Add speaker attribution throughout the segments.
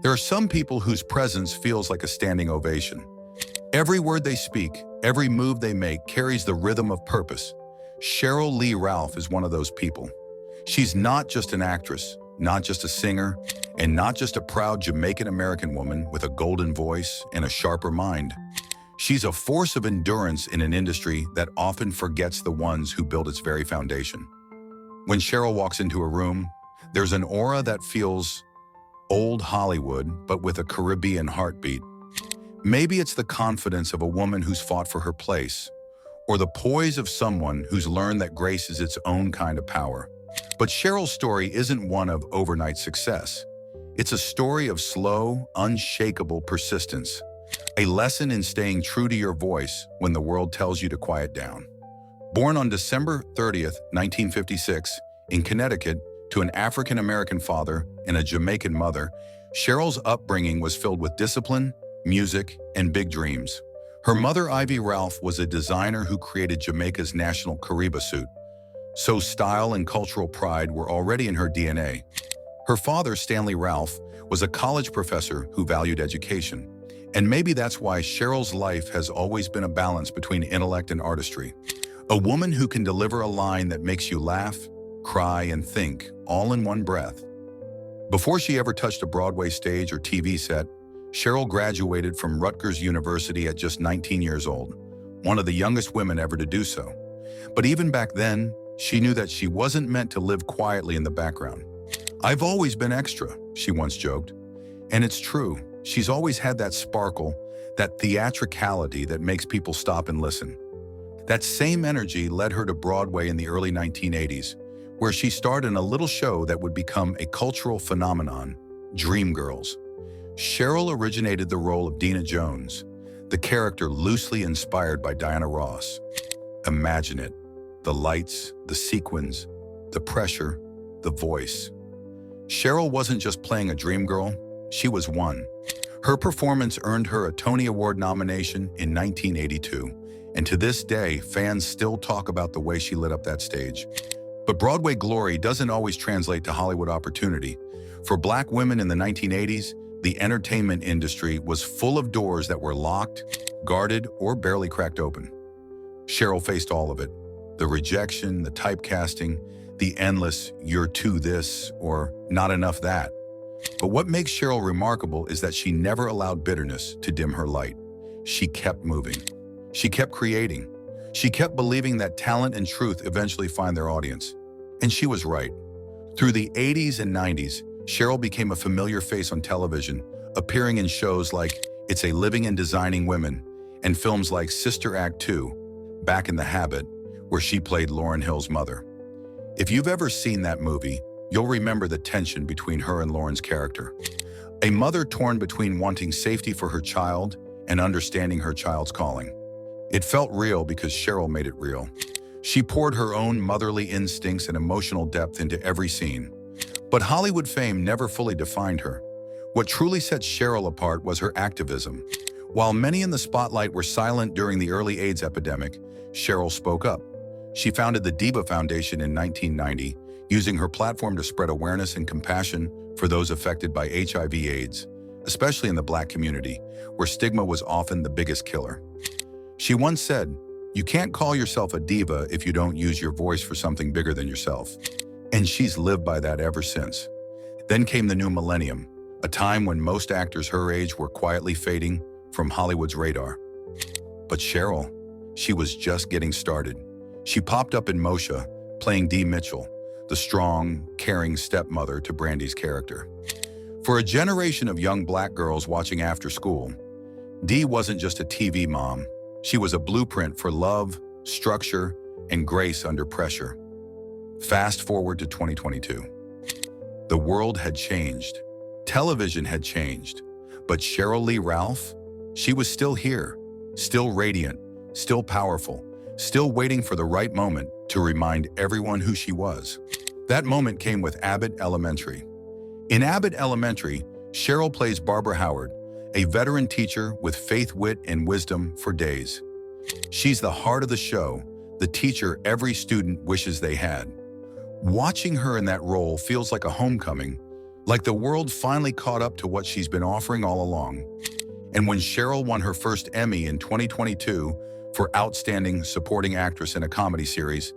Speaker 1: There are some people whose presence feels like a standing ovation. Every word they speak, every move they make carries the rhythm of purpose. Sheryl Lee Ralph is one of those people. She's not just an actress, not just a singer, and not just a proud Jamaican-American woman with a golden voice and a sharper mind. She's a force of endurance in an industry that often forgets the ones who build its very foundation. When Sheryl walks into a room, there's an aura that feels old Hollywood, but with a Caribbean heartbeat. Maybe it's the confidence of a woman who's fought for her place, or the poise of someone who's learned that grace is its own kind of power. But Sheryl's story isn't one of overnight success. It's a story of slow, unshakable persistence, a lesson in staying true to your voice when the world tells you to quiet down. Born on December 30th, 1956, in Connecticut, to an African-American father and a Jamaican mother, Sheryl's upbringing was filled with discipline, music, and big dreams. Her mother, Ivy Ralph, was a designer who created Jamaica's national Kariba suit, so style and cultural pride were already in her DNA. Her father, Stanley Ralph, was a college professor who valued education, and maybe that's why Sheryl's life has always been a balance between intellect and artistry. A woman who can deliver a line that makes you laugh, cry, and think, all in one breath. Before she ever touched a Broadway stage or TV set, Sheryl graduated from Rutgers University at just 19 years old, one of the youngest women ever to do so. But even back then, she knew that she wasn't meant to live quietly in the background. "I've always been extra," she once joked. And it's true, she's always had that sparkle, that theatricality that makes people stop and listen. That same energy led her to Broadway in the early 1980s, where she starred in a little show that would become a cultural phenomenon, Dreamgirls. Sheryl originated the role of Dina Jones, the character loosely inspired by Diana Ross. Imagine it, the lights, the sequins, the pressure, the voice. Sheryl wasn't just playing a dream girl, she was one. Her performance earned her a Tony Award nomination in 1982, and to this day, fans still talk about the way she lit up that stage. But Broadway glory doesn't always translate to Hollywood opportunity. For Black women in the 1980s, the entertainment industry was full of doors that were locked, guarded, or barely cracked open. Sheryl faced all of it. The rejection, the typecasting, the endless "you're too this" or "not enough that." But what makes Sheryl remarkable is that she never allowed bitterness to dim her light. She kept moving. She kept creating. She kept believing that talent and truth eventually find their audience. And she was right. Through the 80s and 90s, Sheryl became a familiar face on television, appearing in shows like It's a Living and Designing Women and films like Sister Act 2, Back in the Habit, where she played Lauryn Hill's mother. If you've ever seen that movie, you'll remember the tension between her and Lauryn's character. A mother torn between wanting safety for her child and understanding her child's calling. It felt real because Sheryl made it real. She poured her own motherly instincts and emotional depth into every scene. But Hollywood fame never fully defined her. What truly set Sheryl apart was her activism. While many in the spotlight were silent during the early AIDS epidemic, Sheryl spoke up. She founded the Diva Foundation in 1990, using her platform to spread awareness and compassion for those affected by HIV/AIDS, especially in the Black community, where stigma was often the biggest killer. She once said, "You can't call yourself a diva if you don't use your voice for something bigger than yourself." And she's lived by that ever since. Then came the new millennium, a time when most actors her age were quietly fading from Hollywood's radar. But Sheryl, she was just getting started. She popped up in Moshe, playing Dee Mitchell, the strong, caring stepmother to Brandy's character. For a generation of young Black girls watching after school, Dee wasn't just a TV mom. She was a blueprint for love, structure, and grace under pressure. Fast forward to 2022. The world had changed. Television had changed. But Sheryl Lee Ralph, she was still here, still radiant, still powerful, still waiting for the right moment to remind everyone who she was. That moment came with Abbott Elementary. In Abbott Elementary, Sheryl plays Barbara Howard, a veteran teacher with faith, wit, and wisdom for days. She's the heart of the show, the teacher every student wishes they had. Watching her in that role feels like a homecoming, Like the world finally caught up to what she's been offering all along. And when Sheryl won her first Emmy in 2022 for Outstanding Supporting Actress in a Comedy Series,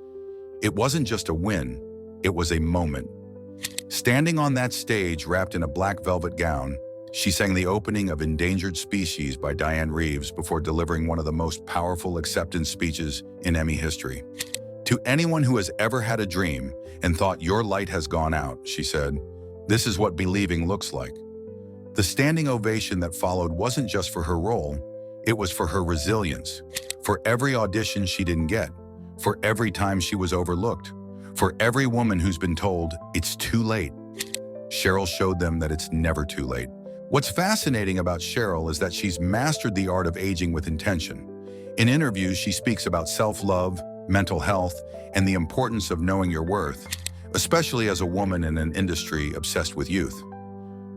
Speaker 1: it wasn't just a win, it was a moment. Standing on that stage wrapped in a black velvet gown, she sang the opening of Endangered Species by Diane Reeves before delivering one of the most powerful acceptance speeches in Emmy history. To anyone who has ever had a dream and thought your light has gone out, she said, this is what believing looks like. The standing ovation that followed wasn't just for her role, it was for her resilience, for every audition she didn't get, for every time she was overlooked, for every woman who's been told, it's too late. Sheryl showed them that it's never too late. What's fascinating about Sheryl is that she's mastered the art of aging with intention. In interviews, she speaks about self-love, mental health, and the importance of knowing your worth, especially as a woman in an industry obsessed with youth.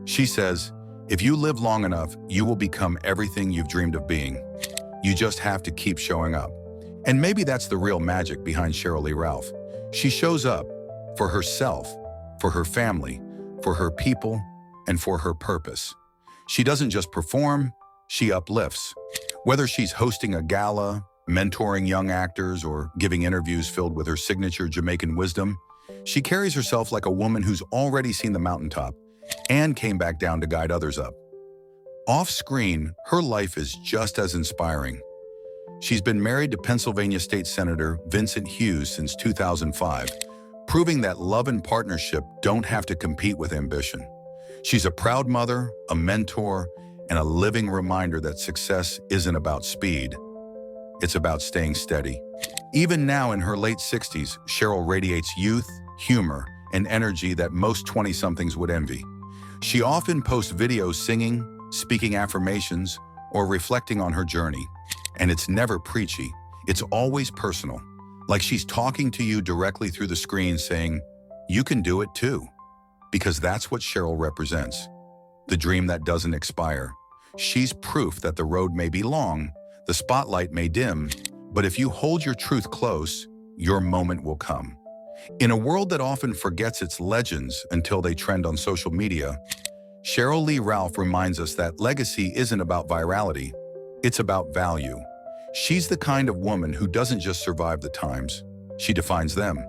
Speaker 1: She says, if you live long enough, you will become everything you've dreamed of being. You just have to keep showing up. And maybe that's the real magic behind Sheryl Lee Ralph. She shows up for herself, for her family, for her people, and for her purpose. She doesn't just perform, she uplifts. Whether she's hosting a gala, mentoring young actors, or giving interviews filled with her signature Jamaican wisdom, she carries herself like a woman who's already seen the mountaintop and came back down to guide others up. Off-screen, her life is just as inspiring. She's been married to Pennsylvania State Senator Vincent Hughes since 2005, proving that love and partnership don't have to compete with ambition. She's a proud mother, a mentor, and a living reminder that success isn't about speed. It's about staying steady. Even now in her late 60s, Sheryl radiates youth, humor, and energy that most 20-somethings would envy. She often posts videos singing, speaking affirmations, or reflecting on her journey. And it's never preachy, it's always personal. Like she's talking to you directly through the screen saying, you can do it too. Because that's what Sheryl represents. The dream that doesn't expire. She's proof that the road may be long, the spotlight may dim, but if you hold your truth close, your moment will come. In a world that often forgets its legends until they trend on social media, Sheryl Lee Ralph reminds us that legacy isn't about virality, it's about value. She's the kind of woman who doesn't just survive the times, she defines them.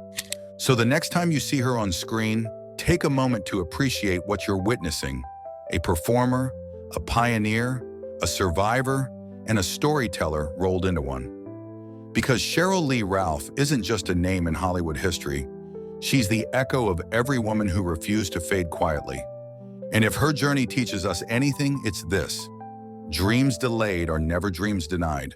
Speaker 1: So the next time you see her on screen, take a moment to appreciate what you're witnessing: a performer, a pioneer, a survivor, and a storyteller rolled into one. Because Sheryl Lee Ralph isn't just a name in Hollywood history, she's the echo of every woman who refused to fade quietly. And if her journey teaches us anything, it's this: dreams delayed are never dreams denied.